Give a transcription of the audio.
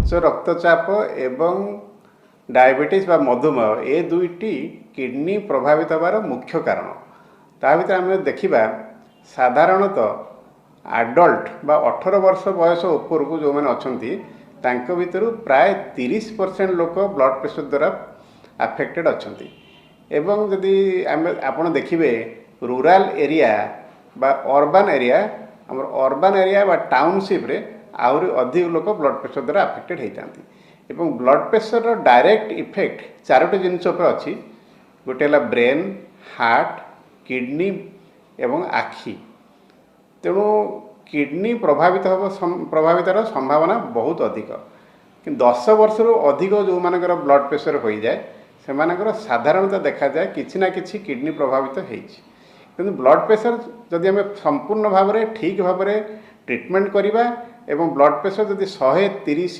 उच्च रक्तचाप एवं डायबिटीज बा मधुमेह ए दुईटी किडनी प्रभावित होवार मुख्य कारण। ता भीतर आम देखा साधारणतः आडल्ट बा 18 वर्ष बयस ऊपर को जो मैंने अच्छा भितर प्राय 30% लोक ब्लड प्रेशर द्वारा अफेक्टेड अच्छा। एवं जदि आपण देखिए रूराल एरिया बा अर्बन एरिया अर्बन एरिया बा टाउनशिप रे आहरी अधिक लोक ब्लड प्रेशर द्वारा अफेक्टेड होती। ब्लड प्रेशर डायरेक्ट इफेक्ट चारोटी जिनस अच्छी गोटे है ब्रेन, हार्ट, किडनी एवं आखि। तेणु किडनी प्रभावितर संभावना बहुत अधिक। कि 10 वर्ष रु अधिक जो मानकर ब्लड प्रेशर हो जाए से साधारणतः देखा जाए किसी ना किसी किडनी प्रभावित हो। ब्लड प्रेशर जदि आम संपूर्ण भाव में ठीक भाव में ट्रीटमेंट करवा एवं ब्लड प्रेशर जदि 130